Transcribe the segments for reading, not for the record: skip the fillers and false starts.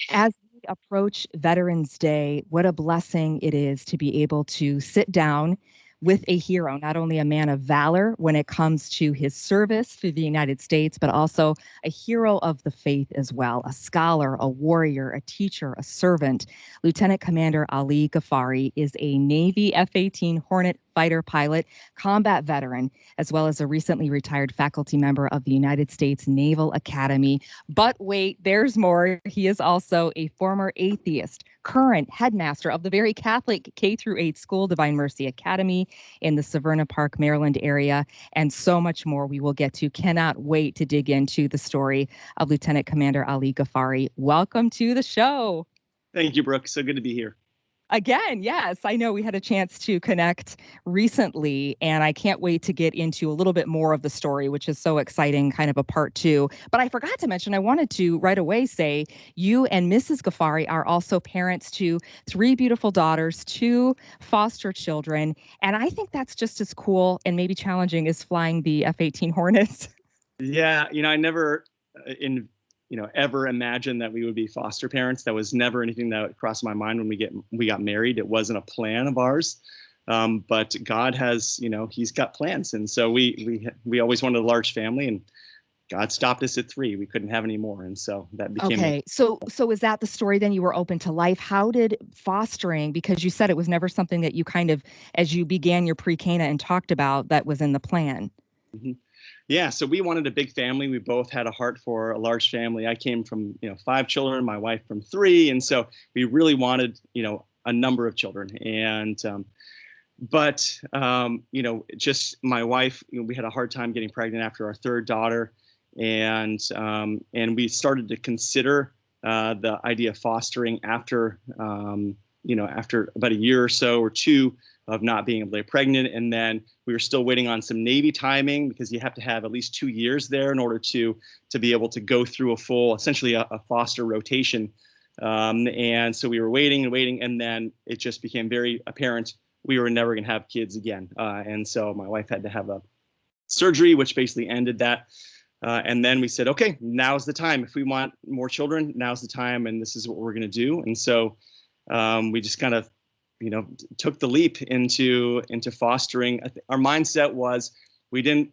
As we approach Veterans Day, what a blessing it is to be able to sit down with a hero, not only a man of valor when it comes to his service to the United States, but also a hero of the faith as well, a scholar, a warrior, a teacher, a servant. Lieutenant Commander Ali Ghaffari is a Navy F-18 Hornet fighter pilot, combat veteran, as well as a recently retired faculty member of the United States Naval Academy. But wait, there's more. He is also a former atheist, current headmaster of the very Catholic K through 8 school, Divine Mercy Academy in the Severna Park, Maryland area, and so much more we will get to. Cannot wait to dig into the story of Lieutenant Commander Ali Ghaffari. Welcome to the show. Thank you, Brooke. So good to be here. Again, yes, I know we had a chance to connect recently, and I can't wait to get into a little bit more of the story, which is so exciting, kind of a part two. But I forgot to mention, I wanted to right away say you and Mrs. Ghaffari are also parents to 3 beautiful daughters, 2 foster children, and I think that's just as cool and maybe challenging as flying the F-18 Hornets. Yeah, I never ever imagined that we would be foster parents. That was never anything that crossed my mind when we got married. It wasn't a plan of ours, but God has, He's got plans, and so we always wanted a large family, and God stopped us at 3. We couldn't have any more, and so that became okay. So is that the story? Then you were open to life. How did fostering? Because you said it was never something that you kind of, as you began your pre-Cana and talked about, that was in the plan. Mm-hmm. Yeah, so we wanted a big family. We both had a heart for a large family. I came from, 5 children, my wife from 3. And so we really wanted, a number of children. And, just my wife, we had a hard time getting pregnant after our 3rd daughter. And we started to consider the idea of fostering after about a year or so or 2 of not being able to get pregnant. And then we were still waiting on some Navy timing, because you have to have at least 2 years there in order to be able to go through essentially a foster rotation. And so we were waiting and waiting, and then it just became very apparent we were never going to have kids again. And so my wife had to have a surgery, which basically ended that. And then we said, okay, now's the time. If we want more children, now's the time, and this is what we're going to do. And so we just kind of took the leap into fostering. Our mindset was we didn't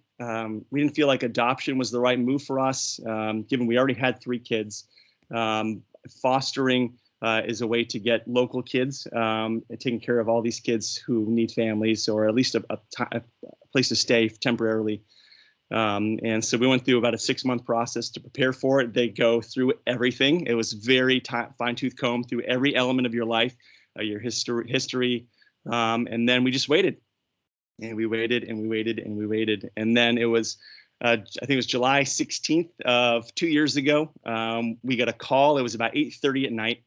feel like adoption was the right move for us, given we already had 3 kids. Fostering is a way to get local kids, taking care of all these kids who need families, or at least a place to stay temporarily. And so we went through about a 6-month process to prepare for it. They go through everything. It was very fine-tooth comb through every element of your life. Your history, and then we just waited, and we waited, and we waited, and we waited, and then it was, I think it was July 16th of 2 years ago. We got a call. It was about 8:30 at night.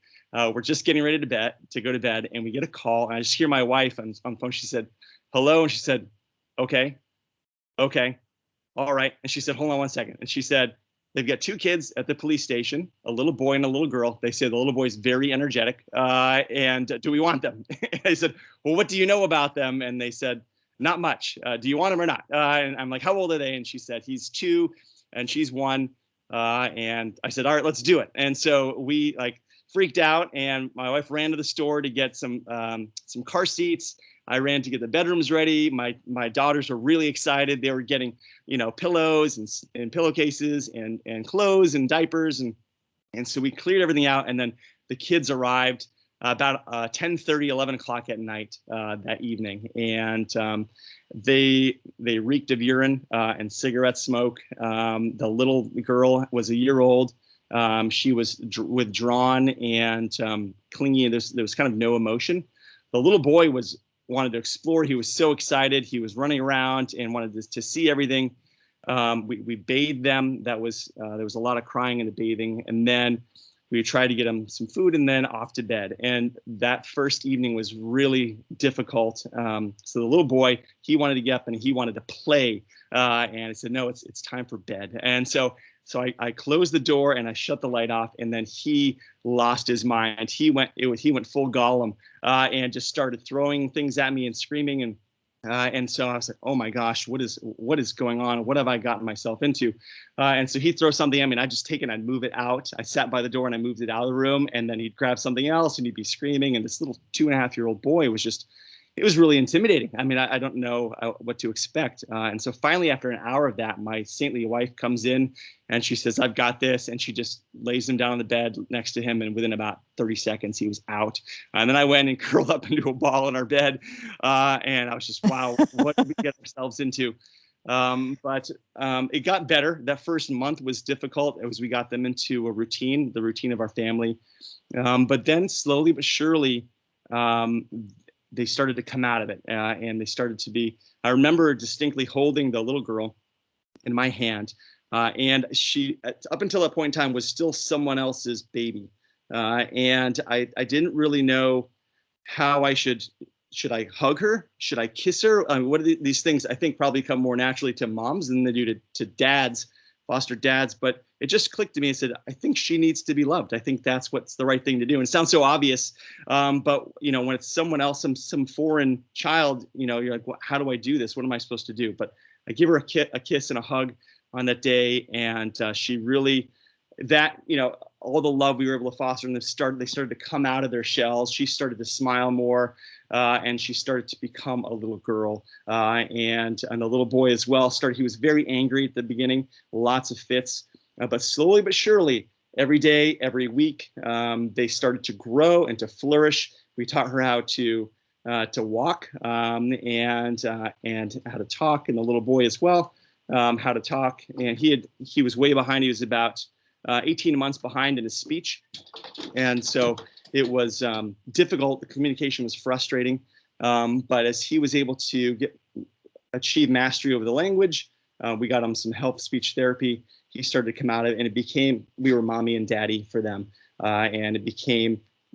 We're just getting ready to go to bed, and we get a call, and I just hear my wife on the phone. She said, "Hello," and she said, "Okay, all right," and she said, "Hold on one second," and she said, they've got 2 kids at the police station, a little boy and a little girl. They say the little boy's very energetic, and do we want them? I said, well, what do you know about them? And they said, not much. Do you want them or not? And I'm like, how old are they? And she said, he's 2 and she's 1. And I said, all right, let's do it. And so we freaked out, and my wife ran to the store to get some car seats. I ran to get the bedrooms ready. My daughters were really excited. They were getting, pillows and pillowcases and clothes and diapers. And so we cleared everything out. And then the kids arrived about 10:30, 11 o'clock at night that evening. And they reeked of urine and cigarette smoke. The little girl was a year old. She was withdrawn and clingy. There was kind of no emotion. The little boy wanted to explore. He was so excited. He was running around and wanted to see everything. We bathed them. There was a lot of crying in the bathing, and then we tried to get him some food and then off to bed. And that first evening was really difficult. So the little boy, he wanted to get up and he wanted to play. And I said, no, it's time for bed. And so I closed the door and I shut the light off, and then he lost his mind. He went full Gollum and just started throwing things at me and screaming. And so I was like, oh my gosh, what is going on? What have I gotten myself into? And so he'd throw something at me, and I'd just take it and I'd move it out. I sat by the door and I moved it out of the room, and then he'd grab something else and he'd be screaming. And this little 2.5-year-old boy was just, it was really intimidating. I mean, I don't know what to expect. And so finally, after an hour of that, my saintly wife comes in and she says, I've got this. And she just lays him down on the bed next to him. And within about 30 seconds, he was out. And then I went and curled up into a ball in our bed. And I was just, wow, what did we get ourselves into? But it got better. That first month was difficult as we got them into a routine, the routine of our family. But then slowly but surely, they started to come out of it, and they started to be, I remember distinctly holding the little girl in my hand, and she, up until that point in time, was still someone else's baby. And I didn't really know how I should I hug her? Should I kiss her? What are these things I think probably come more naturally to moms than they do to dads, foster dads. But it just clicked to me and said, I think she needs to be loved. I think that's what's the right thing to do. And it sounds so obvious. But, you know, when it's someone else, some foreign child, you know, you're like, well, how do I do this? What am I supposed to do? But I give her a kiss and a hug on that day. And she really, that, you know, all the love we were able to foster, and they started to come out of their shells. She started to smile more, and she started to become a little girl. And the little boy as well he was very angry at the beginning, lots of fits. But slowly but surely, every day, every week, they started to grow and to flourish. We taught her how to walk, and how to talk, and the little boy as well, how to talk. And he was way behind. He was about 18 months behind in his speech, and so it was difficult. The communication was frustrating, but as he was able to achieve mastery over the language, we got him some help speech therapy. He started to come out of it, and we were mommy and daddy for them. And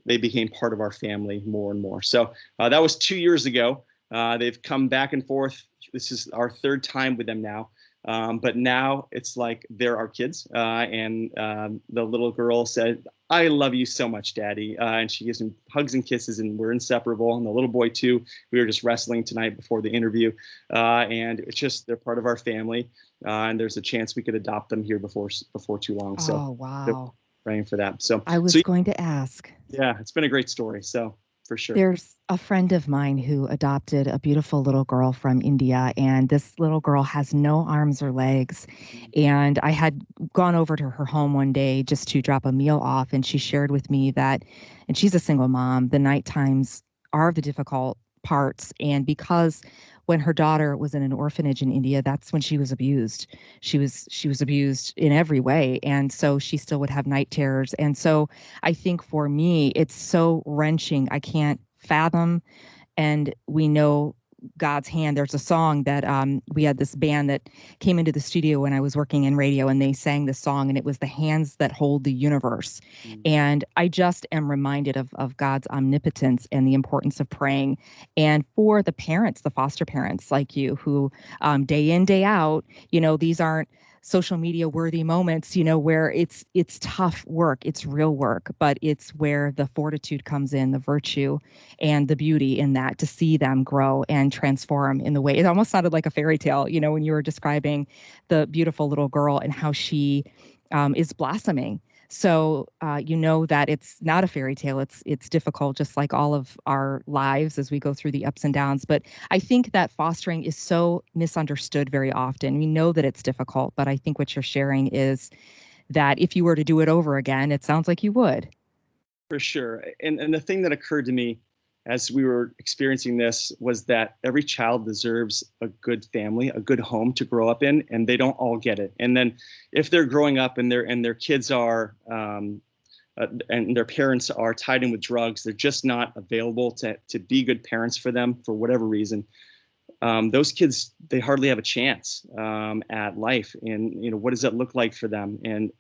they became part of our family more and more. So that was 2 years ago. They've come back and forth. This is our third time with them now. But now it's like they're our kids. And the little girl said, I love you so much, Daddy. And she gives him hugs and kisses, and we're inseparable. And the little boy too. We were just wrestling tonight before the interview. And it's just, they're part of our family. And there's a chance we could adopt them here before too long. So oh, wow. Praying for that. So I was going to ask. Yeah, it's been a great story. So for sure. There's a friend of mine who adopted a beautiful little girl from India, and this little girl has no arms or legs. And I had gone over to her home one day just to drop a meal off, and she shared with me that, and she's a single mom, the night times are the difficult parts. And because when her daughter was in an orphanage in India, that's when she was abused. She was abused in every way. And so she still would have night terrors. And so I think for me, it's so wrenching. I can't fathom. And we know God's hand. There's a song that we had this band that came into the studio when I was working in radio, and they sang this song, and it was The Hands That Hold the Universe. And I just am reminded of God's omnipotence and the importance of praying. And for the parents, the foster parents like you, who day in, day out, you know, these aren't social media worthy moments, you know, where it's tough work, it's real work, but it's where the fortitude comes in, the virtue and the beauty in that, to see them grow and transform in the way. It almost sounded like a fairy tale, you know, when you were describing the beautiful little girl and how she is blossoming. So you know that it's not a fairy tale. It's difficult, just like all of our lives as we go through the ups and downs. But I think that fostering is so misunderstood very often. We know that it's difficult, but I think what you're sharing is that if you were to do it over again, it sounds like you would. For sure. And the thing that occurred to me as we were experiencing this was that every child deserves a good family, a good home to grow up in, and they don't all get it. And then if they're growing up and their kids are and their parents are tied in with drugs, they're just not available to be good parents for them for whatever reason. Those kids, they hardly have a chance at life. And you know, what does that look like for them? And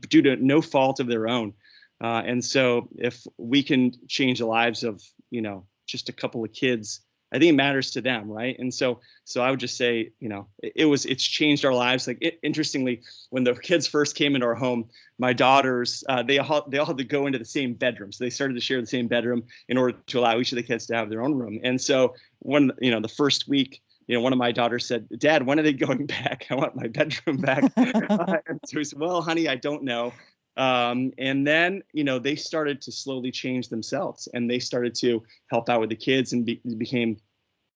due to no fault of their own. And so if we can change the lives of, you know, just a couple of kids, I think it matters to them. Right. And so I would just say, you know, it's changed our lives. Like interestingly, when the kids first came into our home, my daughters, they all had to go into the same bedroom. So they started to share the same bedroom in order to allow each of the kids to have their own room. And so the first week, one of my daughters said, "Dad, when are they going back? I want my bedroom back." And so he said, "Well, honey, I don't know." And then, they started to slowly change themselves, and they started to help out with the kids and became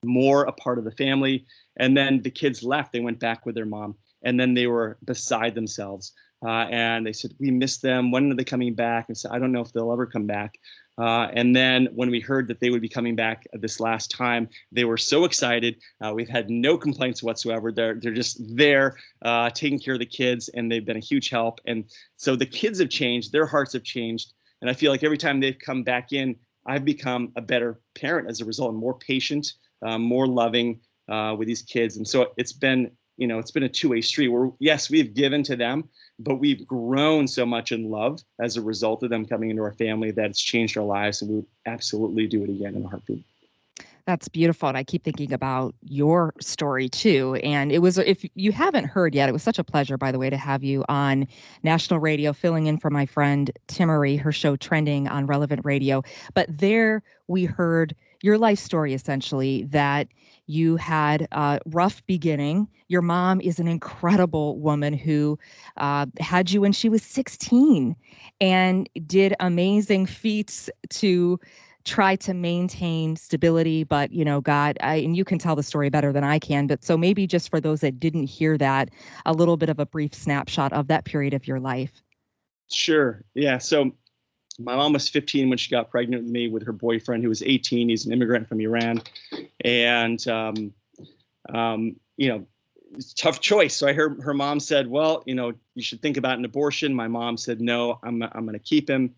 more a part of the family. And then the kids left. They went back with their mom, and then they were beside themselves. And they said, "We miss them. When are they coming back?" And said, "I don't know if they'll ever come back." And then when we heard that they would be coming back this last time, they were so excited. We've had no complaints whatsoever. They're just there taking care of the kids, and they've been a huge help. And so the kids have changed. Their hearts have changed. And I feel like every time they've come back in, I've become a better parent as a result, and more patient, more loving with these kids. And so it's been a two-way street where, yes, we've given to them, but we've grown so much in love as a result of them coming into our family that it's changed our lives, and we would absolutely do it again in a heartbeat. That's beautiful. And I keep thinking about your story too. And it was, if you haven't heard yet, it was such a pleasure, by the way, to have you on national radio, filling in for my friend Timmery, her show Trending on Relevant Radio. But there we heard your life story, essentially, that you had a rough beginning. Your mom is an incredible woman who had you when she was 16 and did amazing feats to try to maintain stability. But, God, and you can tell the story better than I can. But so maybe just for those that didn't hear that, a little bit of a brief snapshot of that period of your life. Sure. Yeah. So my mom was 15 when she got pregnant with me with her boyfriend, who was 18. He's an immigrant from Iran. And, tough choice. So I heard her mom said, "Well, you should think about an abortion." My mom said, "No, I'm going to keep him."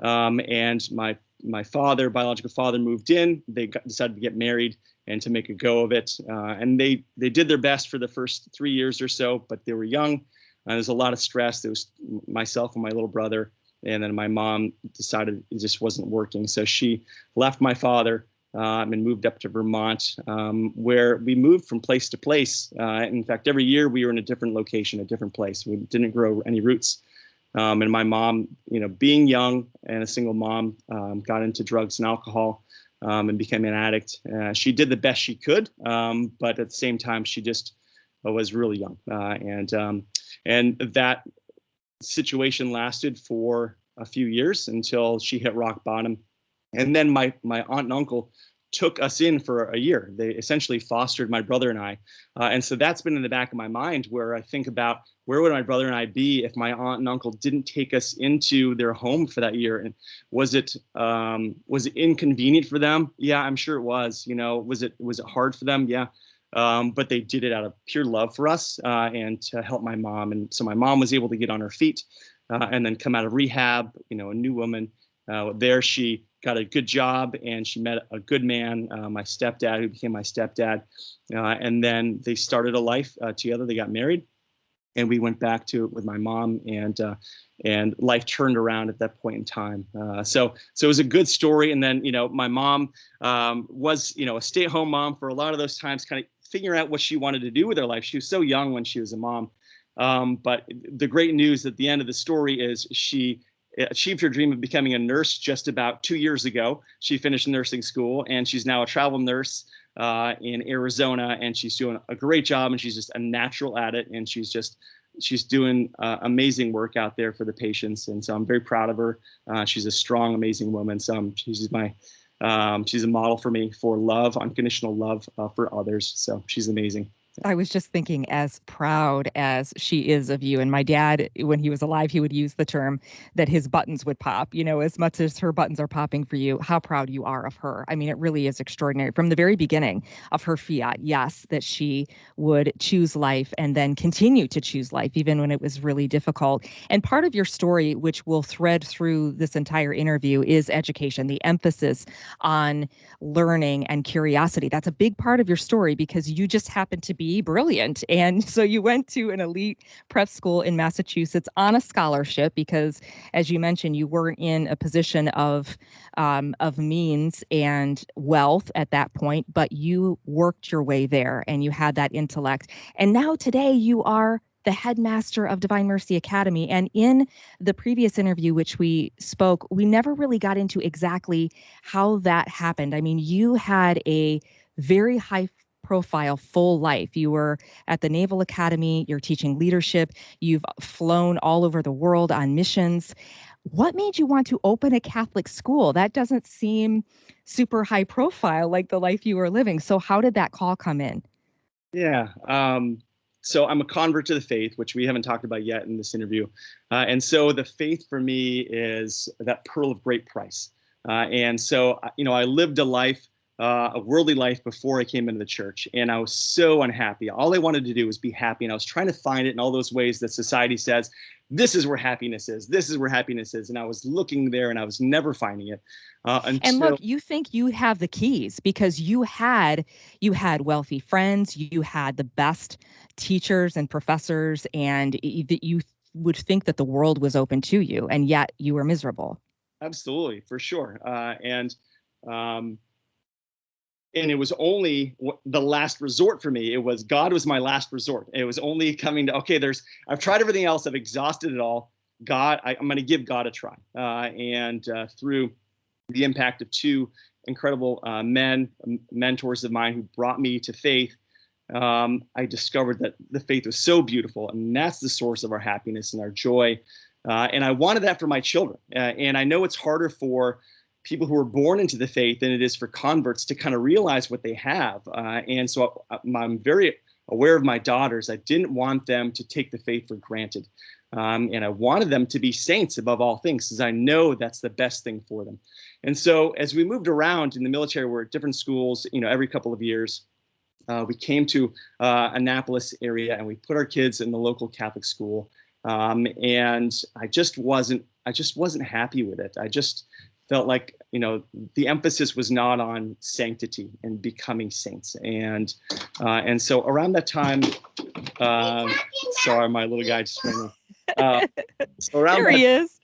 And my father, biological father, moved in. They decided to get married and to make a go of it. And they did their best for the first 3 years or so, but they were young. There's a lot of stress. There was myself and my little brother. And then my mom decided it just wasn't working. So she left my father and moved up to Vermont, where we moved from place to place. In fact, every year we were in a different location, a different place. We didn't grow any roots. And my mom, being young and a single mom, got into drugs and alcohol and became an addict. She did the best she could, but at the same time, she just was really young. And that situation lasted for a few years until she hit rock bottom. And then my aunt and uncle took us in for a year. They essentially fostered my brother and I. And so that's been in the back of my mind, where I think about, where would my brother and I be if my aunt and uncle didn't take us into their home for that year? And was it inconvenient for them? Yeah, I'm sure it was. Was it hard for them? Yeah. But they did it out of pure love for us and to help my mom. And so my mom was able to get on her feet and then come out of rehab, a new woman. There she got a good job, and she met a good man, my stepdad, who became my stepdad. And then they started a life together. They got married, and we went back to it with my mom, and life turned around at that point in time. So it was a good story. And then, my mom was, a stay-at-home mom for a lot of those times, kind of figuring out what she wanted to do with her life. She was so young when she was a mom. But the great news at the end of the story is she achieved her dream of becoming a nurse just about 2 years ago. She finished nursing school, and she's now a travel nurse in Arizona, and she's doing a great job, and she's just a natural at it, and she's doing amazing work out there for the patients. And so I'm very proud of her. She's a strong, amazing woman. So she's a model for me for love, unconditional love for others. So she's amazing. I was just thinking, as proud as she is of you. And my dad, when he was alive, he would use the term that his buttons would pop, as much as her buttons are popping for you, how proud you are of her. I mean, it really is extraordinary from the very beginning of her fiat. Yes, that she would choose life and then continue to choose life, even when it was really difficult. And part of your story, which will thread through this entire interview, is education, the emphasis on learning and curiosity. That's a big part of your story, because you just happen to be brilliant. And so you went to an elite prep school in Massachusetts on a scholarship, because, as you mentioned, you weren't in a position of means and wealth at that point, but you worked your way there and you had that intellect. And now today you are the headmaster of Divine Mercy Academy. And in the previous interview, which we spoke, we never really got into exactly how that happened. I mean, you had a very high profile full life. You were at the Naval Academy, you're teaching leadership, you've flown all over the world on missions. What made you want to open a Catholic school? That doesn't seem super high profile like the life you were living. So how did that call come in? Yeah. So I'm a convert to the faith, which we haven't talked about yet in this interview. And so the faith for me is that pearl of great price. And so, I lived a life, a worldly life before I came into the church, and I was so unhappy. All I wanted to do was be happy. And I was trying to find it in all those ways that society says, this is where happiness is. This is where happiness is. And I was looking there and I was never finding it. And look, you think you have the keys because you had wealthy friends, you had the best teachers and professors, and that you would think that the world was open to you, and yet you were miserable. Absolutely, for sure. And it was only the last resort for me. It was God was my last resort. It was only coming to, okay, I've tried everything else. I've exhausted it all. God, I'm going to give God a try. And through the impact of two incredible mentors of mine who brought me to faith, I discovered that the faith was so beautiful, and that's the source of our happiness and our joy. And I wanted that for my children. And I know it's harder for people who are born into the faith than it is for converts to kind of realize what they have. And so I'm very aware of my daughters. I didn't want them to take the faith for granted. And I wanted them to be saints above all things, because I know that's the best thing for them. And so as we moved around in the military, we're at different schools, every couple of years. We came to Annapolis area, and we put our kids in the local Catholic school. And I just wasn't happy with it. I just felt like, the emphasis was not on sanctity and becoming saints. And so around that time, sorry, my little guy just ran in. So around there he is.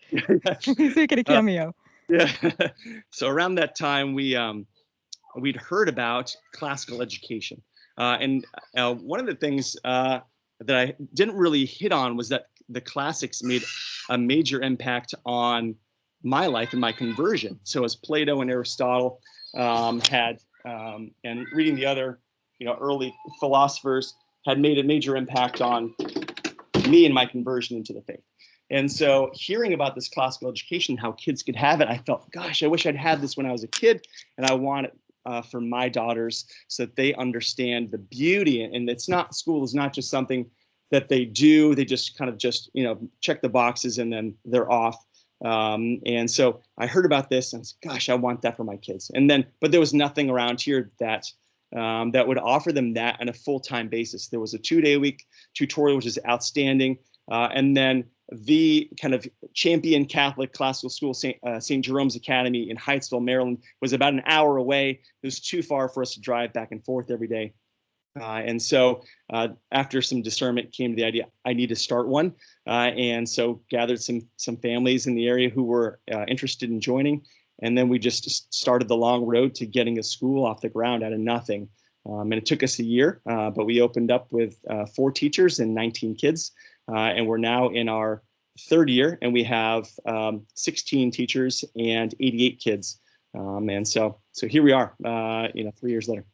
He's making a cameo. Yeah. So around that time, we'd heard about classical education. And one of the things that I didn't really hit on was that the classics made a major impact on my life and my conversion. So as Plato and Aristotle had, and reading the other, early philosophers had made a major impact on me and my conversion into the faith. And so hearing about this classical education, how kids could have it, I felt, gosh, I wish I'd had this when I was a kid, and I want it for my daughters so that they understand the beauty. And school is not just something that they do. They just kind of check the boxes and then they're off. And so I heard about this and I said, gosh, I want that for my kids. But there was nothing around here that would offer them that on a full-time basis. There was a 2-day-a-week tutorial, which is outstanding. And then the kind of champion Catholic classical school, St. Jerome's Academy in Hyattsville, Maryland, was about an hour away. It was too far for us to drive back and forth every day. And so after some discernment, came to the idea I need to start one. And so gathered some families in the area who were interested in joining. And then we just started the long road to getting a school off the ground out of nothing. And it took us a year, but we opened up with 4 teachers and 19 kids. And we're now in our 3rd year, and we have 16 teachers and 88 kids. And so here we are, 3 years later.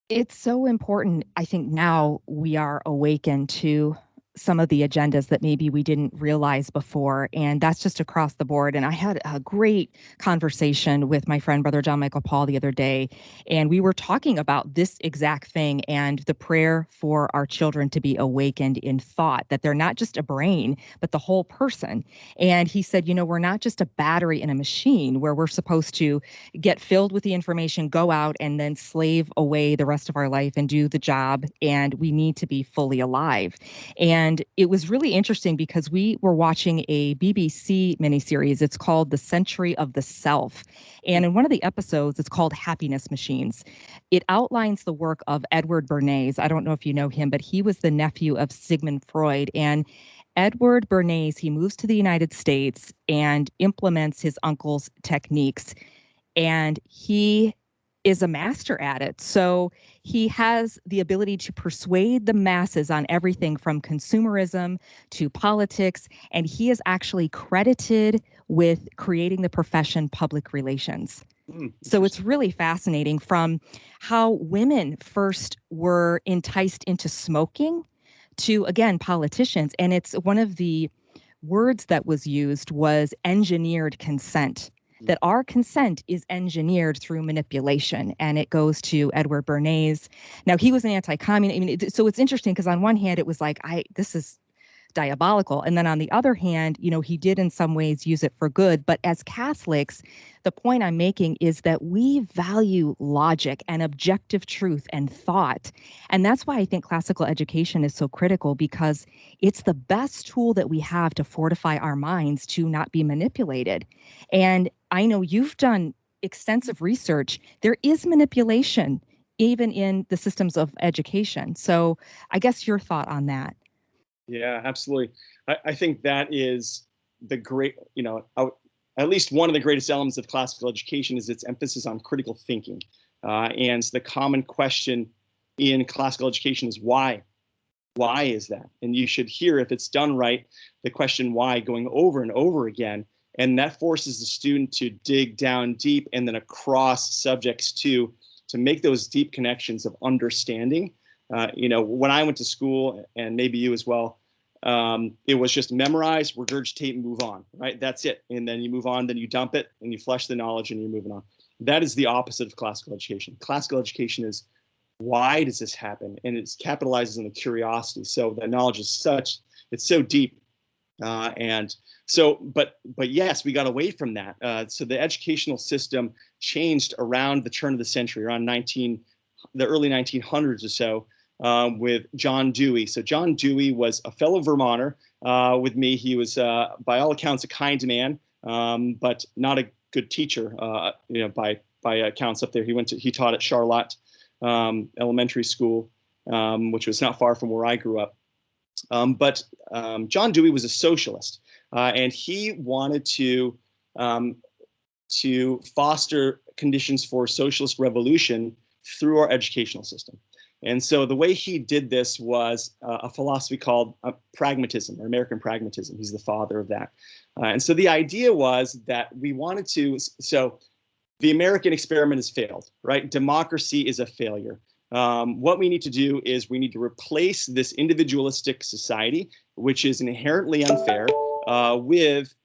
It's so important. I think now we are awakened to some of the agendas that maybe we didn't realize before. And that's just across the board. And I had a great conversation with my friend, Brother John Michael Paul, the other day. And we were talking about this exact thing and the prayer for our children to be awakened in thought, that they're not just a brain, but the whole person. And he said, we're not just a battery in a machine where we're supposed to get filled with the information, go out and then slave away the rest of our life and do the job. And we need to be fully alive. And it was really interesting because we were watching a BBC miniseries. It's called The Century of the Self. And in one of the episodes, it's called Happiness Machines. It outlines the work of Edward Bernays. I don't know if you know him, but he was the nephew of Sigmund Freud. And Edward Bernays, he moves to the United States and implements his uncle's techniques. And he is a master at it. So he has the ability to persuade the masses on everything from consumerism to politics. And he is actually credited with creating the profession public relations. So it's really fascinating, from how women first were enticed into smoking to, again, politicians. And it's one of the words that was used was engineered consent, that our consent is engineered through manipulation. And it goes to Edward Bernays. Now, he was an anti-communist. I mean, so it's interesting because on one hand, it was like, this is diabolical. And then on the other hand, he did in some ways use it for good. But as Catholics, the point I'm making is that we value logic and objective truth and thought. And that's why I think classical education is so critical, because it's the best tool that we have to fortify our minds to not be manipulated. And I know you've done extensive research. There is manipulation even in the systems of education. So I guess your thought on that. Yeah, absolutely. I think that is the great, at least one of the greatest elements of classical education is its emphasis on critical thinking. And the common question in classical education is why? Why is that? And you should hear, if it's done right, the question why going over and over again. And that forces the student to dig down deep and then across subjects to make those deep connections of understanding. When I went to school, and maybe you as well, it was just memorize, regurgitate, and move on, right? That's it. And then you move on, then you dump it, and you flush the knowledge, and you're moving on. That is the opposite of classical education. Classical education is, why does this happen? And it capitalizes on the curiosity. So the knowledge is it's so deep. And so, but yes, we got away from that. So the educational system changed around the turn of the century, around the early 1900s or so, with John Dewey. So John Dewey was a fellow Vermonter with me. He was, by all accounts, a kind man, but not a good teacher. By accounts up there, he taught at Charlotte Elementary School, which was not far from where I grew up. But John Dewey was a socialist, and he wanted to foster conditions for socialist revolution through our educational system. And so the way he did this was a philosophy called pragmatism, or American pragmatism. He's the father of that. And so the idea was that we wanted so the American experiment has failed, right? Democracy is a failure. What we need to do is we need to replace this individualistic society, which is inherently unfair, with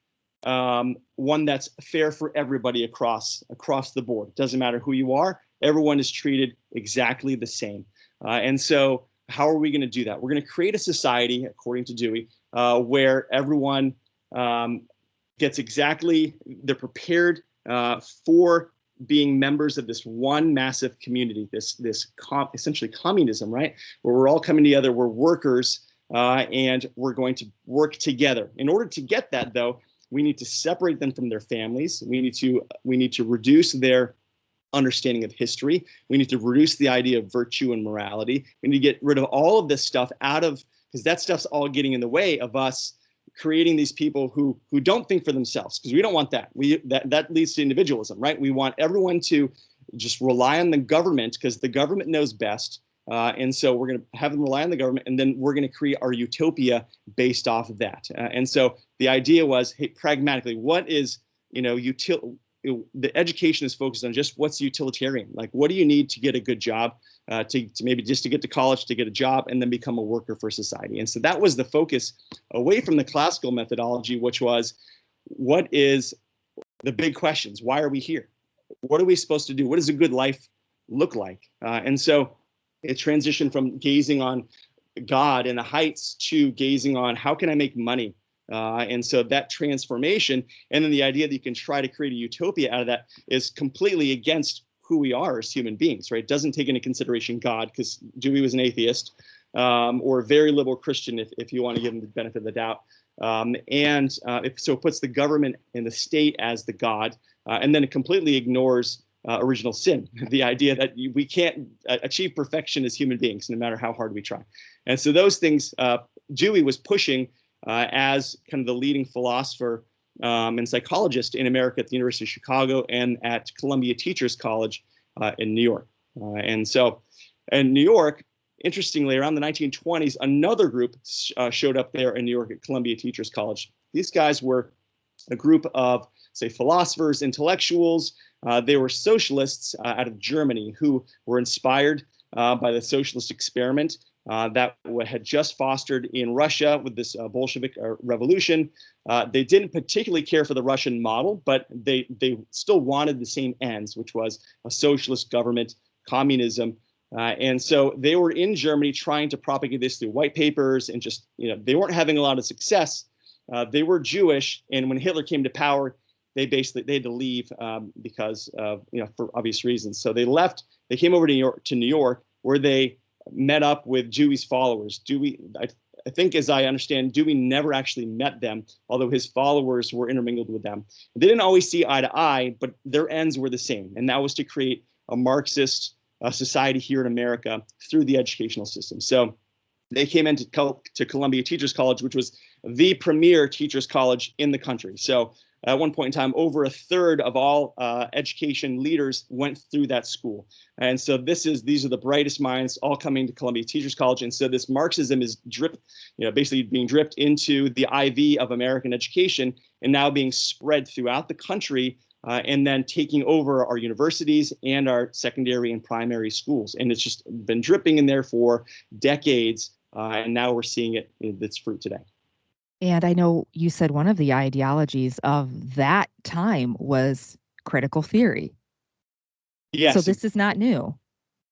one that's fair for everybody across the board. It doesn't matter who you are. Everyone is treated exactly the same. And so how are we going to do that? We're going to create a society, according to Dewey, where everyone gets they're prepared for being members of this one massive community, essentially communism, right? Where we're all coming together, we're workers, and we're going to work together. In order to get that, though, we need to separate them from their families. We need to reduce their understanding of history. We need to reduce the idea of virtue and morality. We need to get rid of all of this stuff because that stuff's all getting in the way of us creating these people who don't think for themselves, because we don't want that. That leads to individualism, right? We want everyone to just rely on the government because the government knows best. And so we're going to have them rely on the government, and then we're going to create our utopia based off of that. And so the idea was, hey, pragmatically, what is, the education is focused on just what's utilitarian. Like, what do you need to get a good job, to maybe just to get to college, to get a job, and then become a worker for society. And so that was the focus away from the classical methodology, which was, what is the big questions? Why are we here? What are we supposed to do? What does a good life look like? And so it transitioned from gazing on God and the heights to gazing on how can I make money? And so that transformation, and then the idea that you can try to create a utopia out of that, is completely against who we are as human beings, right? It doesn't take into consideration God, because Dewey was an atheist, or a very liberal Christian, if you want to give him the benefit of the doubt. So it puts the government and the state as the God, and then it completely ignores original sin, the idea that we can't achieve perfection as human beings, no matter how hard we try. And so those things Dewey was pushing as kind of the leading philosopher and psychologist in America at the University of Chicago and at Columbia Teachers College in New York. And so in New York, interestingly, around the 1920s, another group showed up there in New York at Columbia Teachers College. These guys were a group of, say, philosophers, intellectuals, They were socialists out of Germany who were inspired by the socialist experiment that had just fostered in Russia with this Bolshevik revolution. They didn't particularly care for the Russian model, but they still wanted the same ends, which was a socialist government, communism. And so they were in Germany trying to propagate this through white papers, and just, they weren't having a lot of success. They were Jewish, and when Hitler came to power, they had to leave because of, for obvious reasons. So they left. They came over to New York, where they met up with Dewey's followers. Dewey, I think, as I understand, Dewey never actually met them, although his followers were intermingled with them. They didn't always see eye to eye, but their ends were the same, and that was to create a Marxist society here in America through the educational system. So they came into Columbia Teachers College, which was the premier teachers college in the country. So at one point in time, over a third of all education leaders went through that school. And so these are the brightest minds all coming to Columbia Teachers College. And so this Marxism is basically being dripped into the IV of American education, and now being spread throughout the country, and then taking over our universities and our secondary and primary schools. And it's just been dripping in there for decades. And now we're seeing it in its fruit today. And I know you said one of the ideologies of that time was critical theory. Yes. So this is not new.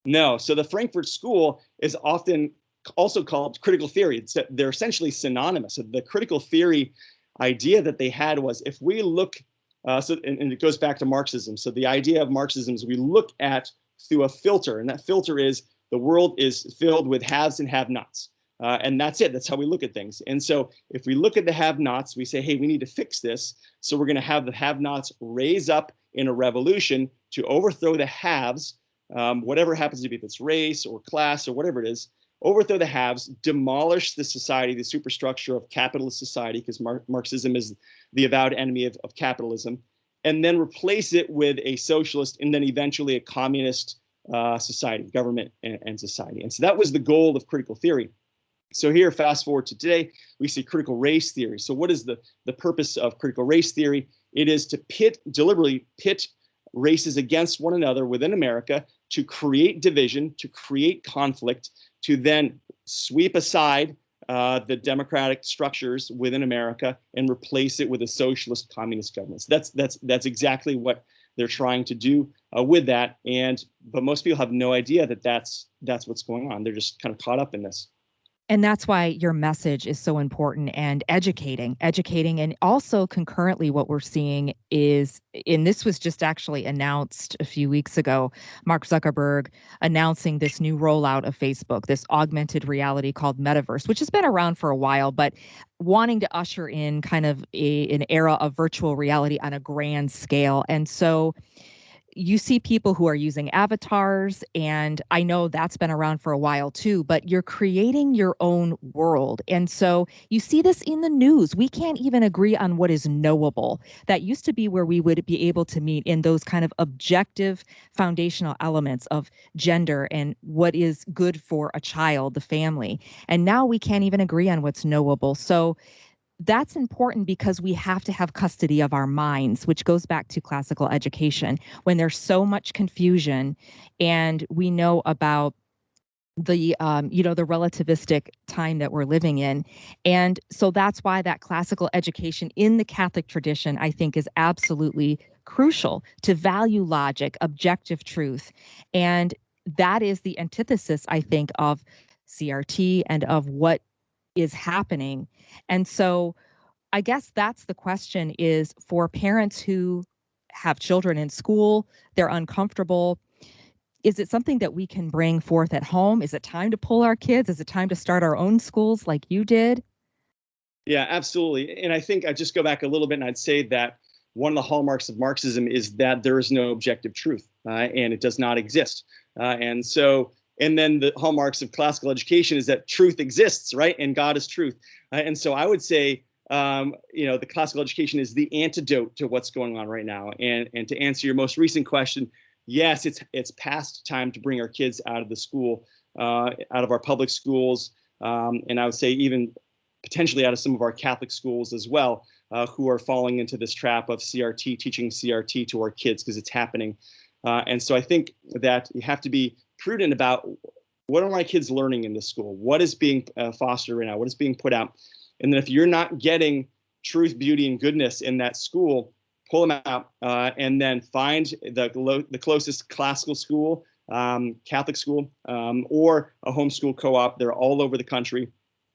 No. So the Frankfurt School is often also called critical theory. They're essentially synonymous. So the critical theory idea that they had was, if we look, and it goes back to Marxism. So the idea of Marxism is we look at through a filter, and that filter is the world is filled with haves and have-nots. And that's it. That's how we look at things. And so if we look at the have-nots, we say, hey, we need to fix this. So we're going to have the have-nots raise up in a revolution to overthrow the haves, whatever happens to be, if it's race or class or whatever it is, overthrow the haves, demolish the society, the superstructure of capitalist society, because Marxism is the avowed enemy of capitalism, and then replace it with a socialist and then eventually a communist society, government and society. And so that was the goal of critical theory. So here, fast forward to today, we see critical race theory. So what is the purpose of critical race theory? It is to deliberately pit races against one another within America, to create division, to create conflict, to then sweep aside the democratic structures within America and replace it with a socialist communist government. So that's exactly what they're trying to do with that. But most people have no idea that that's what's going on. They're just kind of caught up in this. And that's why your message is so important, and educating. And also concurrently, what we're seeing is, and this was just actually announced a few weeks ago, Mark Zuckerberg announcing this new rollout of Facebook, this augmented reality called Metaverse, which has been around for a while, but wanting to usher in kind of an era of virtual reality on a grand scale. And so you see people who are using avatars, and I know that's been around for a while too, but you're creating your own world. And so you see this in the news. We can't even agree on what is knowable. That used to be where we would be able to meet in those kind of objective foundational elements of gender and what is good for a child, the family. And now we can't even agree on what's knowable. So that's important because we have to have custody of our minds, which goes back to classical education. When there's so much confusion, and we know about the the relativistic time that we're living in. And so that's why that classical education in the Catholic tradition, I think, is absolutely crucial to value logic, objective truth. And that is the antithesis, I think, of CRT and of what is happening. And so I guess that's the question, is for parents who have children in school, they're uncomfortable. Is it something that we can bring forth at home? Is it time to pull our kids? Is it time to start our own schools like you did? Yeah, absolutely. And I think I just go back a little bit, and I'd say that one of the hallmarks of Marxism is that there is no objective truth, and it does not exist. And then the hallmarks of classical education is that truth exists, right? And God is truth. And so I would say, the classical education is the antidote to what's going on right now. And to answer your most recent question, yes, it's past time to bring our kids out of the school, out of our public schools. And I would say even potentially out of some of our Catholic schools as well, who are falling into this trap of CRT, teaching CRT to our kids because it's happening. And so I think that you have to be prudent about what are my kids learning in this school? What is being fostered right now? What is being put out? And then if you're not getting truth, beauty, and goodness in that school, pull them out and then find the closest classical school, Catholic school, or a homeschool co-op. They're all over the country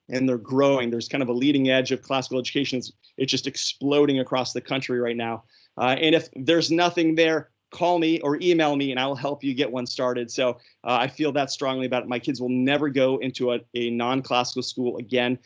and they're growing. There's kind of a leading edge of classical education. It's just exploding across the country right now. And if there's nothing there, call me or email me and I'll help you get one started. So I feel that strongly about it. My kids will never go into a non-classical school again.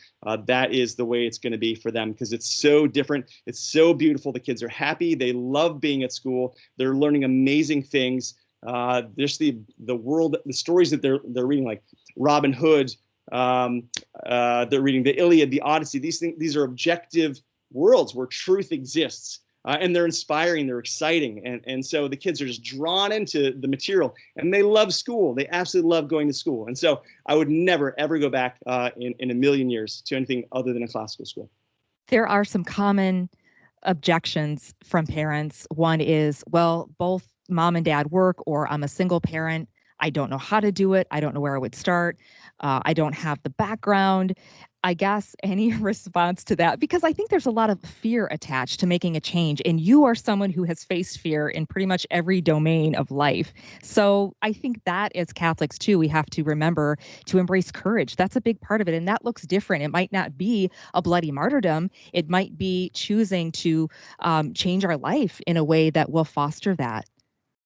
That is the way it's going to be for them because it's so different. It's so beautiful. The kids are happy. They love being at school. They're learning amazing things. There's the world, the stories that they're reading, like Robin Hood. They're reading the Iliad, the Odyssey. These are objective worlds where truth exists. And they're inspiring, they're exciting. And so the kids are just drawn into the material and they love school. They absolutely love going to school. And so I would never, ever go back in a million years to anything other than a classical school. There are some common objections from parents. One is, well, both mom and dad work, or I'm a single parent. I don't know how to do it. I don't know where I would start. I don't have the background. I guess any response to that, because I think there's a lot of fear attached to making a change. And you are someone who has faced fear in pretty much every domain of life. So I think that as Catholics too, we have to remember to embrace courage. That's a big part of it. And that looks different. It might not be a bloody martyrdom. It might be choosing to change our life in a way that will foster that.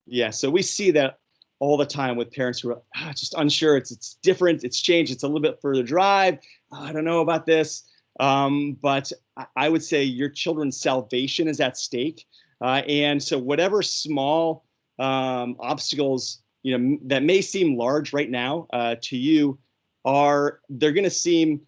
Yeah, so we see that all the time with parents who are just unsure. It's different. It's changed. It's a little bit further drive. I don't know about this. But I would say your children's salvation is at stake. And so whatever small obstacles, that may seem large right now to you, they're going to seem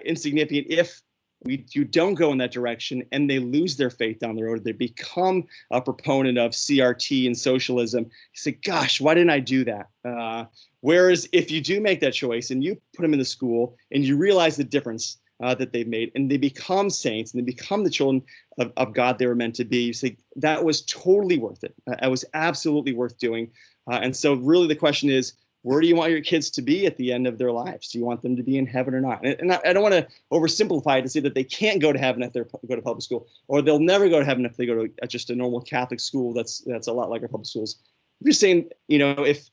insignificant if you don't go in that direction and they lose their faith down the road. They become a proponent of CRT and socialism. You say, gosh, why didn't I do that? Whereas if you do make that choice and you put them in the school and you realize the difference that they've made and they become saints and they become the children of God they were meant to be, you say, that was totally worth it. It was absolutely worth doing. And so really the question is, where do you want your kids to be at the end of their lives? Do you want them to be in heaven or not? And I don't want to oversimplify it to say that they can't go to heaven if they go to public school, or they'll never go to heaven if they go to just a normal Catholic school that's a lot like our public schools. I'm just saying, if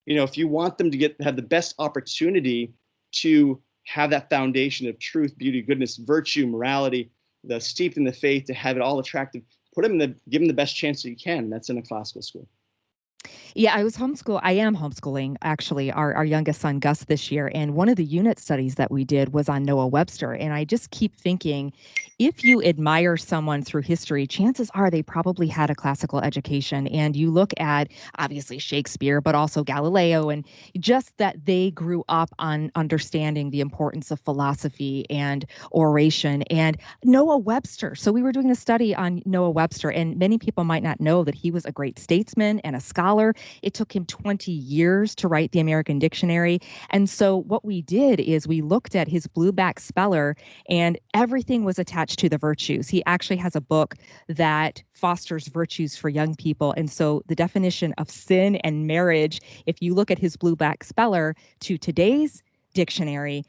you want them to have the best opportunity to have that foundation of truth, beauty, goodness, virtue, morality, the steeped in the faith, to have it all attractive, give them the best chance that you can. And that's in a classical school. Yeah, I am homeschooling, actually, our youngest son, Gus, this year. And one of the unit studies that we did was on Noah Webster. And I just keep thinking, if you admire someone through history, chances are they probably had a classical education. And you look at, obviously, Shakespeare, but also Galileo, and just that they grew up on understanding the importance of philosophy and oration. And Noah Webster. So we were doing a study on Noah Webster, and many people might not know that he was a great statesman and a scholar. It took him 20 years to write the American Dictionary. And so what we did is we looked at his blueback speller, and everything was attached to the virtues. He actually has a book that fosters virtues for young people. And so the definition of sin and marriage, if you look at his blueback speller to today's dictionary,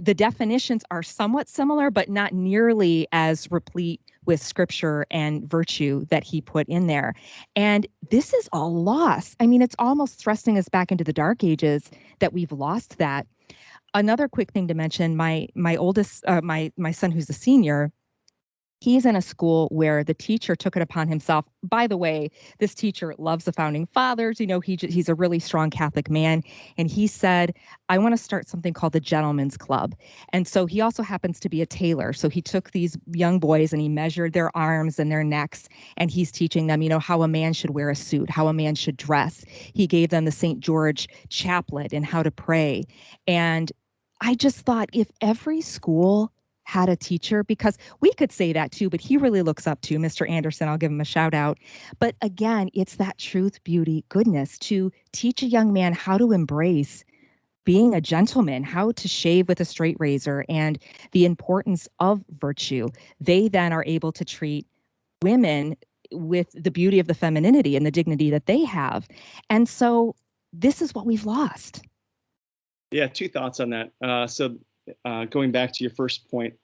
the definitions are somewhat similar, but not nearly as replete with scripture and virtue that he put in there. And this is all lost. I mean, it's almost thrusting us back into the dark ages that we've lost that. Another quick thing to mention, my oldest, my son who's a senior, he's in a school where the teacher took it upon himself. By the way, this teacher loves the founding fathers. He's a really strong Catholic man. And he said, I want to start something called the Gentleman's Club. And so he also happens to be a tailor. So he took these young boys and he measured their arms and their necks. And he's teaching them, how a man should wear a suit, how a man should dress. He gave them the St. George chaplet and how to pray. And I just thought, if every school had a teacher, because we could say that too, but he really looks up to Mr. Anderson. I'll give him a shout out. But again, it's that truth, beauty, goodness to teach a young man how to embrace being a gentleman, how to shave with a straight razor, and the importance of virtue. They then are able to treat women with the beauty of the femininity and the dignity that they have. And so this is what we've lost. Yeah, two thoughts on that. Going back to your first point,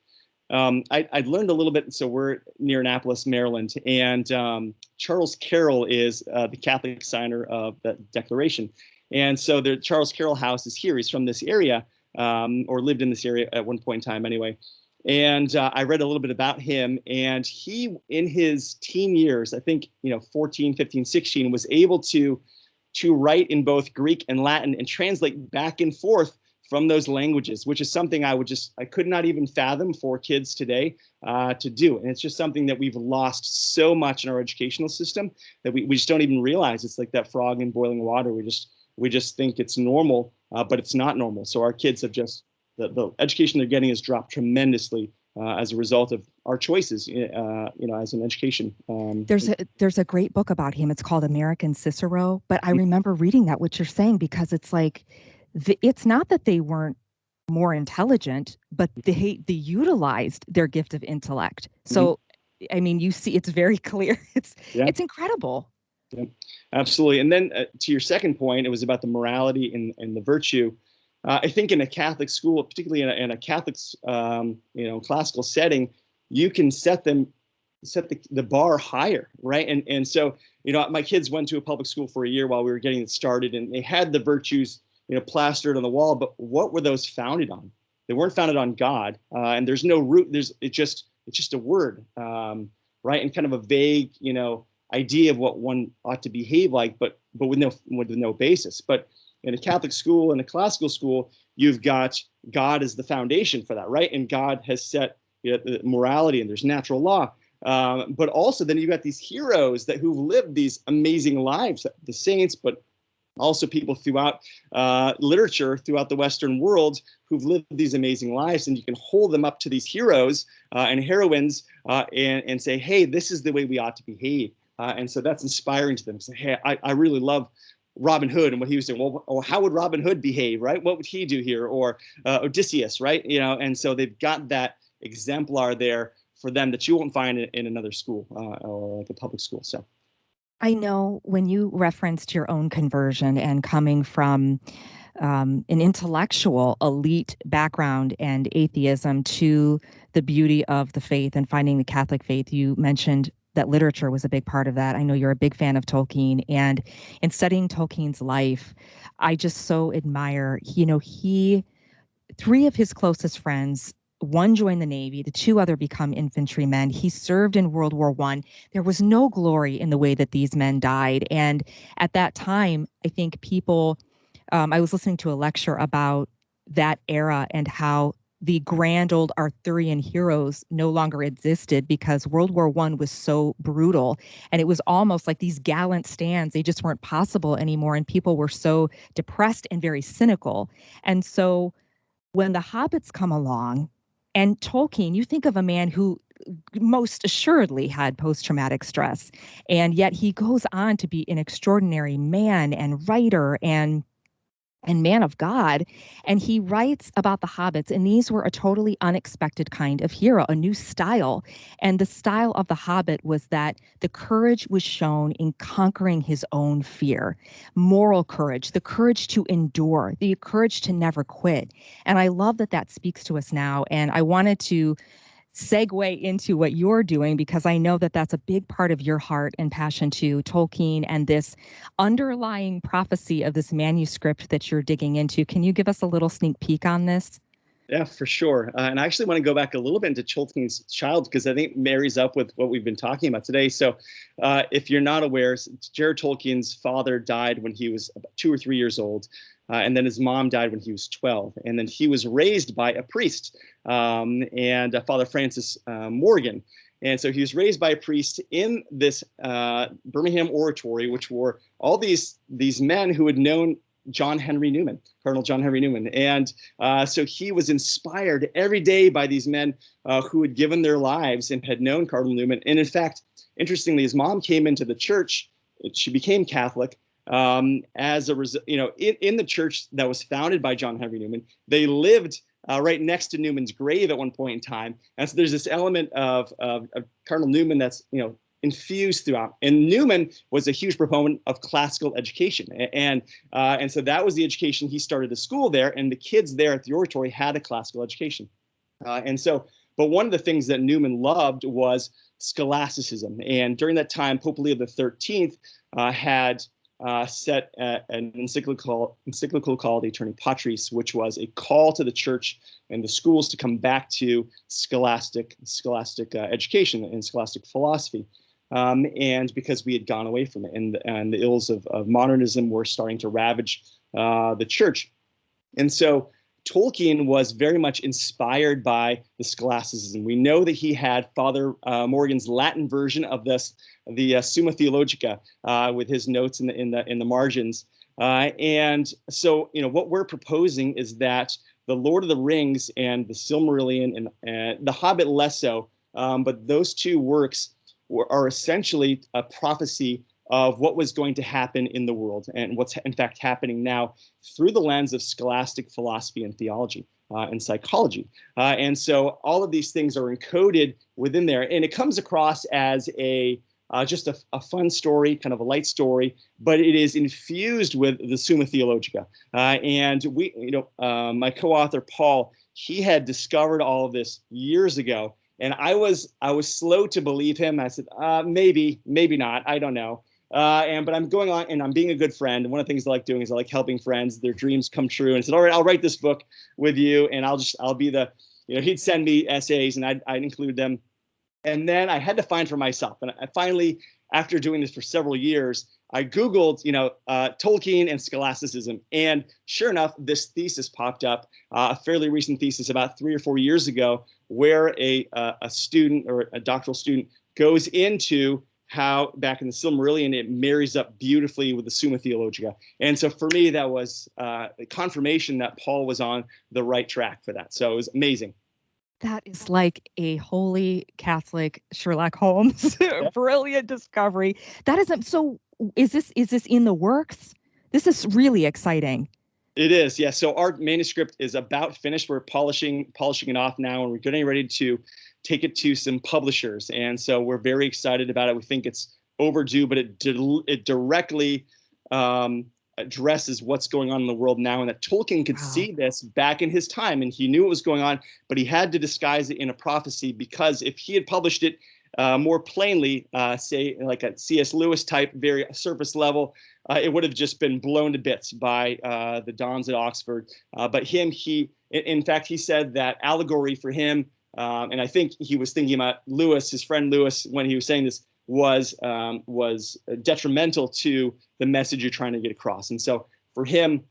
I learned a little bit. So we're near Annapolis, Maryland, and Charles Carroll is the Catholic signer of the Declaration. And so the Charles Carroll House is here. He's from this area, or lived in this area at one point in time anyway. And I read a little bit about him, and he, in his teen years, I think, 14, 15, 16, was able to write in both Greek and Latin and translate back and forth from those languages, which is something I could not even fathom for kids today to do. And it's just something that we've lost so much in our educational system that we just don't even realize. It's like that frog in boiling water. We just think it's normal, but it's not normal. So our kids have just, the education they're getting has dropped tremendously as a result of our choices, as an education. There's a great book about him. It's called American Cicero. But I remember reading that, what you're saying, because it's like, it's not that they weren't more intelligent, but they utilized their gift of intellect. So, I mean, you see, it's very clear. It's incredible. Yeah, absolutely. And then to your second point, it was about the morality and the virtue. I think in a Catholic school, particularly in a Catholic, classical setting, you can set the bar higher, right? And so, my kids went to a public school for a year while we were getting it started, and they had the virtues, plastered on the wall. But what were those founded on? They weren't founded on God, and there's no root. It's just a word, right? And kind of a vague, idea of what one ought to behave like, but with no basis. But in a Catholic school and a classical school, you've got God as the foundation for that, right? And God has set the morality, and there's natural law. But also then you've got these heroes who've lived these amazing lives, the saints, but also people throughout literature, throughout the Western world, who've lived these amazing lives. And you can hold them up to these heroes and heroines and say, hey, this is the way we ought to behave. And so that's inspiring to them. Say, hey, I really love Robin Hood and what he was doing. Well, how would Robin Hood behave, right? What would he do here? Or Odysseus, right? And so they've got that exemplar there for them that you won't find in another school or like a public school. So I know when you referenced your own conversion and coming from an intellectual elite background and atheism to the beauty of the faith and finding the Catholic faith, you mentioned that literature was a big part of that. I know you're a big fan of Tolkien, and in studying Tolkien's life, I just so admire, three of his closest friends, one joined the Navy, the two other become infantrymen. He served in World War I. There was no glory in the way that these men died. And at that time, I think people, I was listening to a lecture about that era and how the grand old Arthurian heroes no longer existed because World War I was so brutal. And it was almost like these gallant stands, they just weren't possible anymore. And people were so depressed and very cynical. And so when the hobbits come along, and Tolkien, you think of a man who most assuredly had post-traumatic stress, and yet he goes on to be an extraordinary man and writer and man of God. And he writes about the hobbits, and these were a totally unexpected kind of hero, a new style. And the style of the hobbit was that the courage was shown in conquering his own fear, moral courage, the courage to endure, the courage to never quit. And I love that speaks to us now. And I wanted to segue into what you're doing, because I know that that's a big part of your heart and passion to Tolkien and this underlying prophecy of this manuscript that you're digging into. Can you give us a little sneak peek on this? Yeah, for sure. And I actually want to go back a little bit into Tolkien's child, because I think it marries up with what we've been talking about today. So if you're not aware, Jared Tolkien's father died when he was about 2 or 3 years old. And then his mom died when he was 12. And then he was raised by a priest, and Father Francis Morgan. And so he was raised by a priest in this Birmingham oratory, which were all these men who had known John Henry Newman, Cardinal John Henry Newman. And so he was inspired every day by these men who had given their lives and had known Cardinal Newman. And in fact, interestingly, his mom came into the church. She became Catholic. as a result, in the church that was founded by John Henry Newman, they lived right next to Newman's grave at one point in time. And so there's this element of Cardinal Newman that's, infused throughout. And Newman was a huge proponent of classical education. And so that was the education. He started a school there, and the kids there at the oratory had a classical education. But one of the things that Newman loved was scholasticism. And during that time, Pope Leo XIII had set an encyclical called Aeterni Patris, which was a call to the church and the schools to come back to scholastic education and scholastic philosophy. And because we had gone away from it, and the ills of modernism were starting to ravage the church. And so Tolkien was very much inspired by the scholasticism. We know that he had Father Morgan's Latin version of the Summa Theologica with his notes in the margins. And so, what we're proposing is that the Lord of the Rings and the Silmarillion and the Hobbit less so, but those two works are essentially a prophecy of what was going to happen in the world and what's in fact happening now through the lens of scholastic philosophy and theology and psychology. And so all of these things are encoded within there, and it comes across as just a fun story, kind of a light story, but it is infused with the Summa Theologica. And my co-author Paul, he had discovered all of this years ago, and I was slow to believe him. I said, maybe not, I don't know. But I'm going on and I'm being a good friend. And one of the things I like doing is I like helping friends, their dreams come true. And I said, all right, I'll write this book with you, and I'll be he'd send me essays and I'd include them. And then I had to find for myself. And I finally, after doing this for several years, I Googled, Tolkien and scholasticism. And sure enough, this thesis popped up, a fairly recent thesis about 3 or 4 years ago, where a student or a doctoral student goes into how back in the Silmarillion, it marries up beautifully with the Summa Theologica. And so for me, that was confirmation that Paul was on the right track for that. So it was amazing. That is like a holy Catholic Sherlock Holmes, brilliant discovery. That is so. Is this in the works? This is really exciting. It is, yeah. So our manuscript is about finished. We're polishing it off now, and we're getting ready to take it to some publishers. And so we're very excited about it. We think it's overdue, but it directly addresses what's going on in the world now, and that Tolkien could see this back in his time, and he knew what was going on, but he had to disguise it in a prophecy, because if he had published it more plainly, say like a C.S. Lewis type, very surface level, it would have just been blown to bits by the Dons at Oxford. But in fact, he said that allegory for him, and I think he was thinking about Lewis, his friend Lewis, when he was saying this, was detrimental to the message you're trying to get across. And so for him,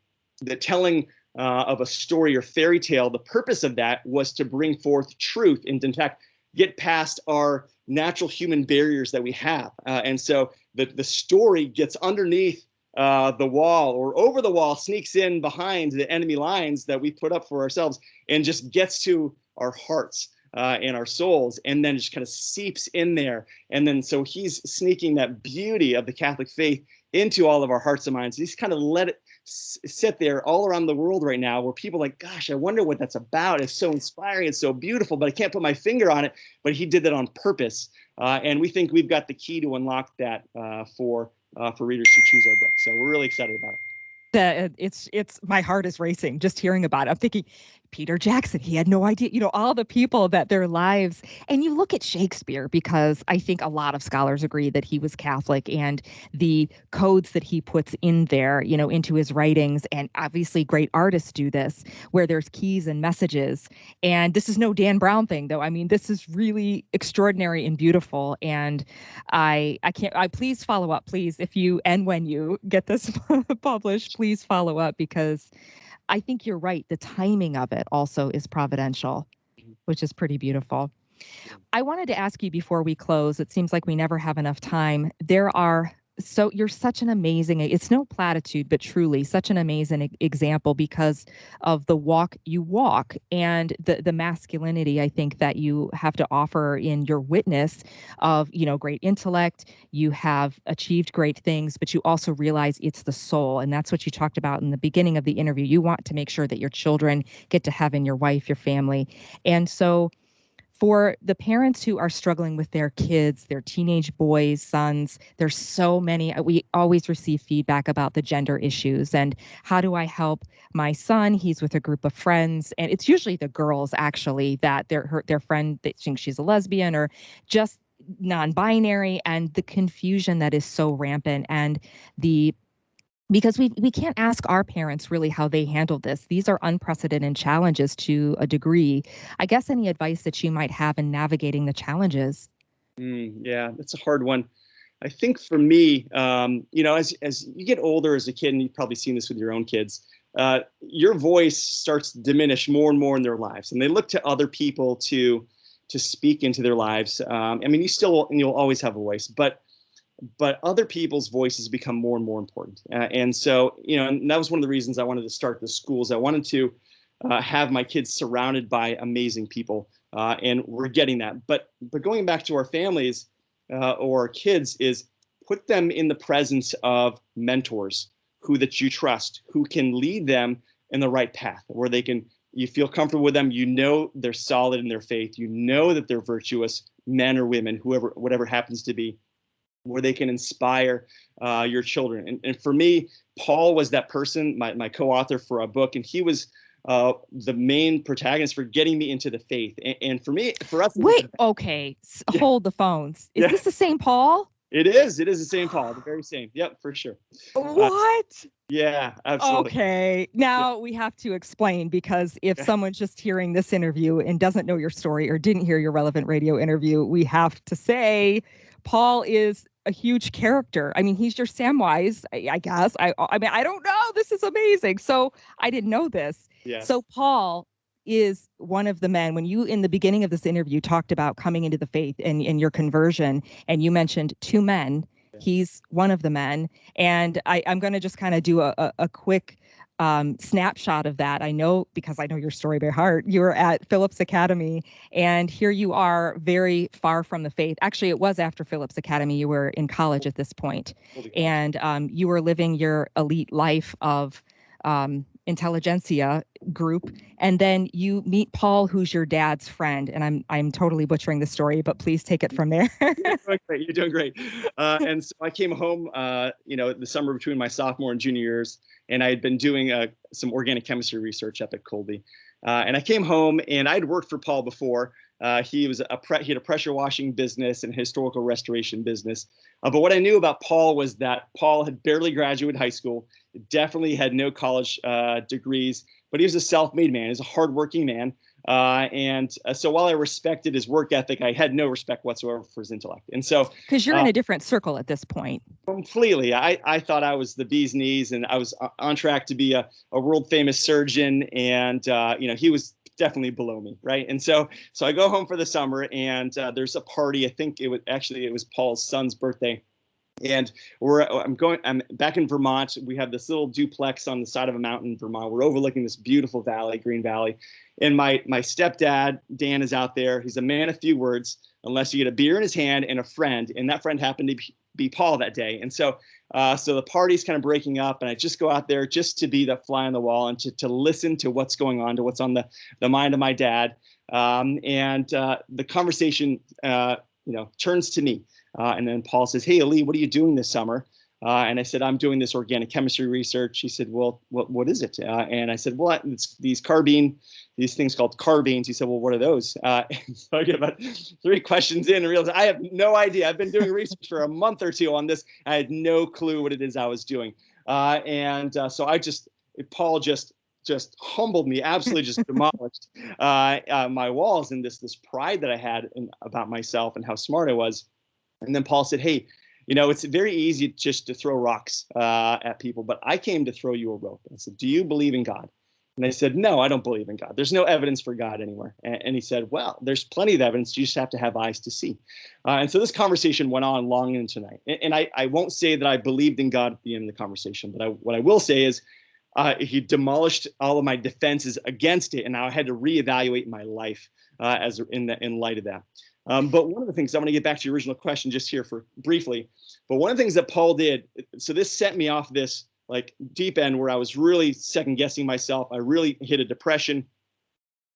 the telling of a story or fairy tale, the purpose of that was to bring forth truth and, in fact, get past our natural human barriers that we have. And so the story gets underneath the wall or over the wall, sneaks in behind the enemy lines that we put up for ourselves, and just gets to our hearts and our souls, and then just kind of seeps in there. And then so he's sneaking that beauty of the Catholic faith into all of our hearts and minds. He's kind of let it sit there all around the world right now, where people are like, gosh, I wonder what that's about. It's so inspiring. It's so beautiful, but I can't put my finger on it. But he did that on purpose. And we think we've got the key to unlock that for readers to choose our book. So we're really excited about it. It's my heart is racing just hearing about it. I'm thinking, Peter Jackson, he had no idea, all the people that their lives, and you look at Shakespeare, because I think a lot of scholars agree that he was Catholic, and the codes that he puts in there, into his writings, and obviously great artists do this, where there's keys and messages. And this is no Dan Brown thing, though. I mean, this is really extraordinary and beautiful. And I please follow up, please, if you, and when you get this published, please follow up, because I think you're right. The timing of it also is providential, which is pretty beautiful. I wanted to ask you before we close, it seems like we never have enough time. There are So you're such an amazing, it's no platitude, but truly such an amazing example because of the walk you walk and the masculinity I think that you have to offer in your witness of, great intellect. You have achieved great things, but you also realize it's the soul. And that's what you talked about in the beginning of the interview. You want to make sure that your children get to heaven, your wife, your family. And so for the parents who are struggling with their kids, their teenage boys, sons, there's so many. We always receive feedback about the gender issues and how do I help my son? He's with a group of friends, and it's usually the girls actually that their friend that thinks she's a lesbian or just non-binary, and the confusion that is so rampant and the because we can't ask our parents really how they handled this. These are unprecedented challenges to a degree. I guess any advice that you might have in navigating the challenges? Yeah, that's a hard one. I think for me, as you get older as a kid, and you've probably seen this with your own kids, your voice starts to diminish more and more in their lives, and they look to other people to speak into their lives. I mean, you'll always have a voice, but other people's voices become more and more important. And so, and that was one of the reasons I wanted to start the schools. I wanted to have my kids surrounded by amazing people, and we're getting that. But going back to our families or our kids is put them in the presence of mentors that you trust, who can lead them in the right path, where you feel comfortable with them. They're solid in their faith. That they're virtuous men or women, whatever happens to be, where they can inspire your children. And for me, Paul was that person, my co-author for a book, and he was the main protagonist for getting me into the faith. And for us. Wait, okay. Yeah. Hold the phones. Is this the same Paul? It is. It is the same Paul, the very same. Yep, for sure. What? Yeah, absolutely. Okay. Now we have to explain, because if someone's just hearing this interview and doesn't know your story or didn't hear your relevant radio interview, we have to say Paul is a huge character. I mean, he's your Samwise, I guess. I mean, I don't know. This is amazing. So I didn't know this. Yes. So Paul is one of the men. When you, in the beginning of this interview, talked about coming into the faith and your conversion, and you mentioned two men, he's one of the men. And I'm going to just kind of do a quick snapshot of that. I know, because I know your story by heart. You were at Phillips Academy, and here you are, very far from the faith. Actually, it was after Phillips Academy. You were in college at this point, and you were living your elite life of intelligentsia group, and then you meet Paul, who's your dad's friend. And I'm totally butchering the story, but please take it from there. You're doing great. And so I came home, the summer between my sophomore and junior years, and I had been doing some organic chemistry research up at Colby. And I came home, and I'd worked for Paul before. He had a pressure washing business and historical restoration business. But what I knew about Paul was that Paul had barely graduated high school, definitely had no college degrees, but he was a self-made man. He was a hardworking man. So while I respected his work ethic, I had no respect whatsoever for his intellect. And so, because you're in a different circle at this point. Completely. I thought I was the bee's knees, and I was on track to be a world famous surgeon. And, he was definitely below me. Right. And so I go home for the summer, and there's a party. I think it was Paul's son's birthday. And I'm back in Vermont. We have this little duplex on the side of a mountain in Vermont. We're overlooking this beautiful valley, Green Valley. And my stepdad, Dan, is out there. He's a man of few words, unless you get a beer in his hand and a friend. And that friend happened to be Paul that day. And so the party's kind of breaking up, and I just go out there just to be the fly on the wall and to listen to what's going on, to what's on the mind of my dad. The conversation, turns to me. And then Paul says, "Hey, Ali, what are you doing this summer?" And I said, "I'm doing this organic chemistry research." He said, "Well, what is it?" And I said, "Well, it's these things called carbines." He said, "Well, what are those?" So I get about 3 questions in and realized I have no idea. I've been doing research for a month or two on this. I had no clue what it is I was doing. So Paul just humbled me, absolutely just demolished my walls and this pride that I had about myself and how smart I was. And then Paul said, "Hey, it's very easy just to throw rocks at people, but I came to throw you a rope." I said, "Do you believe in God?" And I said, no, I don't believe in God. There's no evidence for God anywhere. And he said, well, there's plenty of evidence. You just have to have eyes to see. And so this conversation went on long into the night. And I won't say that I believed in God at the end of the conversation, but what I will say is he demolished all of my defenses against it. And now I had to reevaluate my life in light of that. But one of the things, I want to get back to your original question just here for briefly. But one of the things that Paul did, so this sent me off this like deep end where I was really second guessing myself. I really hit a depression.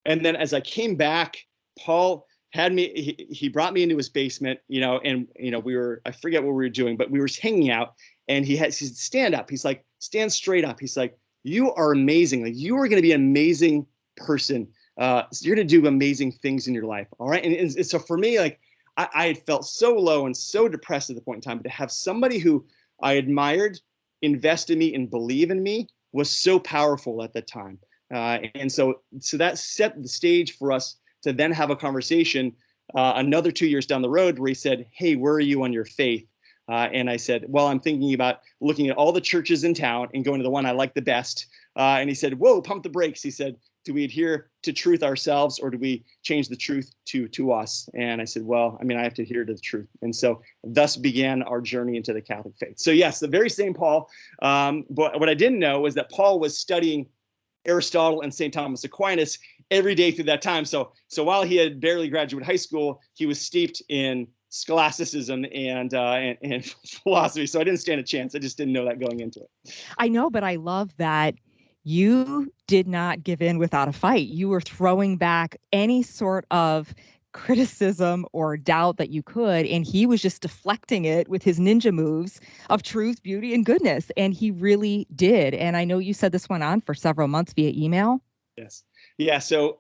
And then as I came back, Paul had me, he brought me into his basement, and, I forget what we were doing, but we were hanging out, and he said, stand up. He's like, stand straight up. He's like, you are amazing. Like, you are going to be an amazing person. So you're going to do amazing things in your life. All right. And so for me, like, I had felt so low and so depressed at the point in time, but to have somebody who I admired invest in me and believe in me was so powerful at the time. And so that set the stage for us to then have a conversation another 2 years down the road where he said, hey, where are you on your faith? And I said, well, I'm thinking about looking at all the churches in town and going to the one I like the best. And he said, whoa, pump the brakes. He said, do we adhere to truth ourselves, or do we change the truth to us? And I said, well, I mean, I have to adhere to the truth. And so thus began our journey into the Catholic faith. So yes, the very same Paul. But what I didn't know was that Paul was studying Aristotle and St. Thomas Aquinas every day through that time. So while he had barely graduated high school, he was steeped in scholasticism and philosophy. So I didn't stand a chance. I just didn't know that going into it. I know, but I love that you did not give in without a fight. You were throwing back any sort of criticism or doubt that you could, and he was just deflecting it with his ninja moves of truth, beauty, and goodness. And he really did. And I know you said this went on for several months via email. Yes. Yeah. So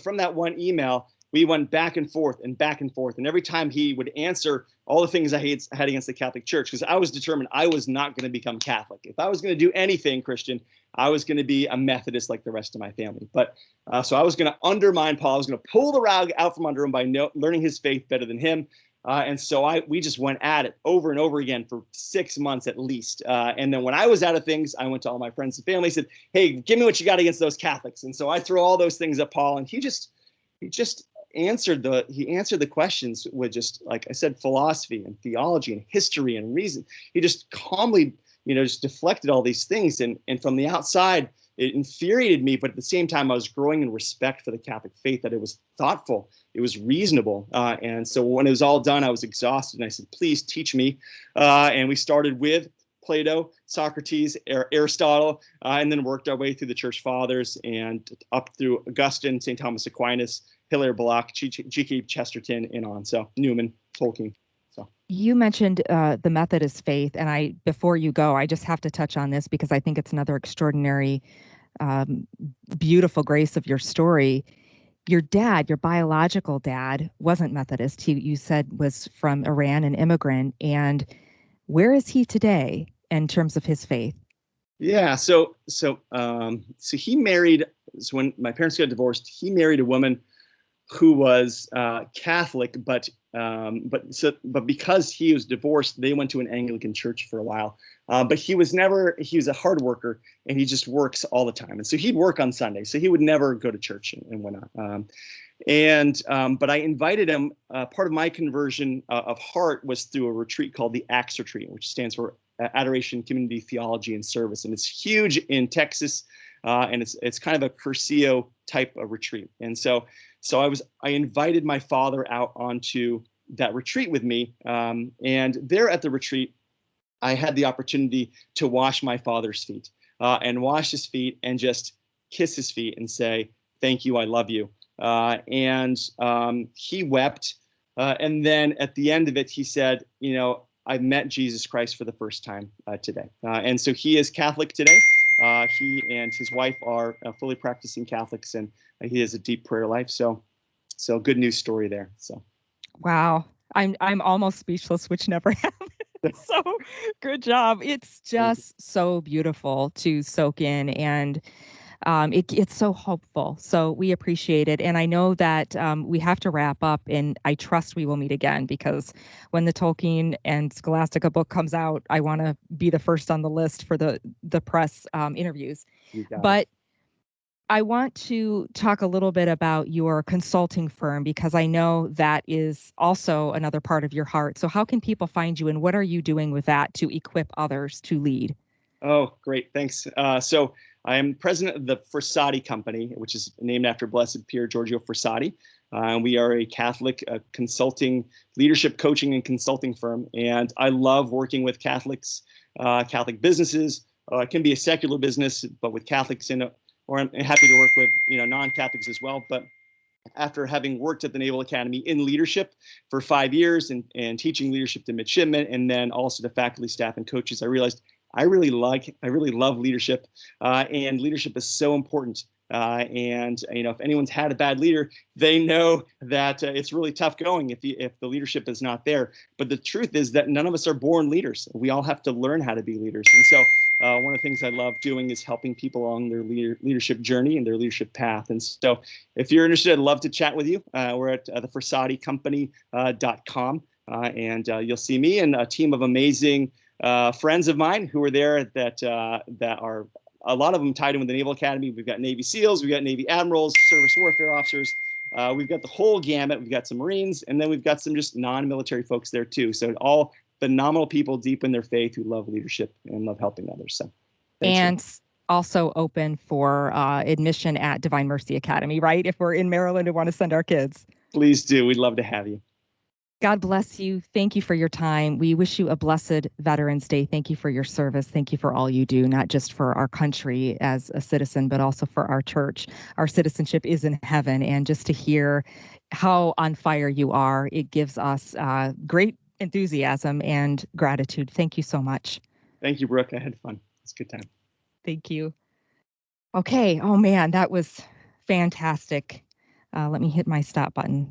from that one email, we went back and forth and back and forth. And every time he would answer all the things I had against the Catholic Church, because I was determined I was not going to become Catholic. If I was going to do anything Christian, I was going to be a Methodist like the rest of my family. But so I was going to undermine Paul. I was going to pull the rug out from under him by learning his faith better than him. And so we just went at it over and over again for 6 months at least. And then when I was out of things, I went to all my friends and family, said, hey, give me what you got against those Catholics. And so I threw all those things at Paul, and he just answered the questions with, just like I said, philosophy and theology and history and reason. He just calmly, just deflected all these things. And from the outside, it infuriated me. But at the same time, I was growing in respect for the Catholic faith, that it was thoughtful, it was reasonable. And so when it was all done, I was exhausted. And I said, please teach me. And we started with Plato, Socrates, Aristotle, and then worked our way through the Church Fathers and up through Augustine, St. Thomas Aquinas, Hilaire Belloc, G.K. Chesterton, and on. So Newman, Tolkien. So you mentioned the Methodist faith, and before you go, I just have to touch on this because I think it's another extraordinary, beautiful grace of your story. Your dad, your biological dad, wasn't Methodist. He, you said, was from Iran, an immigrant. And where is he today in terms of his faith? Yeah, so he married. So when my parents got divorced, he married a woman who was Catholic, but because he was divorced, they went to an Anglican church for a while. But he was a hard worker, and he just works all the time. And so he'd work on Sunday, so he would never go to church and whatnot. But I invited him. Part of my conversion of heart was through a retreat called the ACTS retreat, which stands for Adoration, Community, Theology, and Service. And it's huge in Texas, and it's kind of a Curcio type of retreat. And so I invited my father out onto that retreat with me. And there at the retreat, I had the opportunity to wash my father's feet and wash his feet and just kiss his feet and say, thank you, I love you. And he wept. And then at the end of it, he said, I met Jesus Christ for the first time today. And so he is Catholic today. He and his wife are fully practicing Catholics, and he has a deep prayer life. So good news story there. So, wow, I'm almost speechless, which never happened. So good job. It's just so beautiful to soak in, and it's so hopeful. So we appreciate it. And I know that we have to wrap up, and I trust we will meet again, because when the Tolkien and Scholastica book comes out, I want to be the first on the list for the press interviews. But I want to talk a little bit about your consulting firm because I know that is also another part of your heart. So how can people find you and what are you doing with that to equip others to lead? Oh, great. Thanks. So I am president of the Frassati Company, which is named after Blessed Pier Giorgio Frassati. We are a Catholic consulting, leadership coaching and consulting firm. And I love working with Catholics, Catholic businesses. It can be a secular business, but with Catholics in it, or I'm happy to work with non-Catholics as well. But after having worked at the Naval Academy in leadership for 5 years and teaching leadership to midshipmen and then also to faculty, staff, and coaches, I realized I really love leadership, and leadership is so important. And if anyone's had a bad leader, they know that it's really tough going if the leadership is not there. But the truth is that none of us are born leaders. We all have to learn how to be leaders. And so one of the things I love doing is helping people along their leadership journey and their leadership path. And so if you're interested, I'd love to chat with you. We're at thefrassaticompany.com, and you'll see me and a team of amazing friends of mine who are there that are a lot of them tied in with the Naval Academy. We've got Navy SEALs, we've got Navy admirals, service warfare officers. We've got the whole gamut. We've got some Marines, and then we've got some just non-military folks there too. So all phenomenal people deep in their faith who love leadership and love helping others. So thanks. And also open for admission at Divine Mercy Academy, right? If we're in Maryland and want to send our kids. Please do. We'd love to have you. God bless you. Thank you for your time. We wish you a blessed Veterans Day. Thank you for your service. Thank you for all you do, not just for our country as a citizen, but also for our church. Our citizenship is in heaven. And just to hear how on fire you are, it gives us great enthusiasm and gratitude. Thank you so much. Thank you, Brooke. I had fun. It's a good time. Thank you. Okay. Oh, man, that was fantastic. Let me hit my stop button.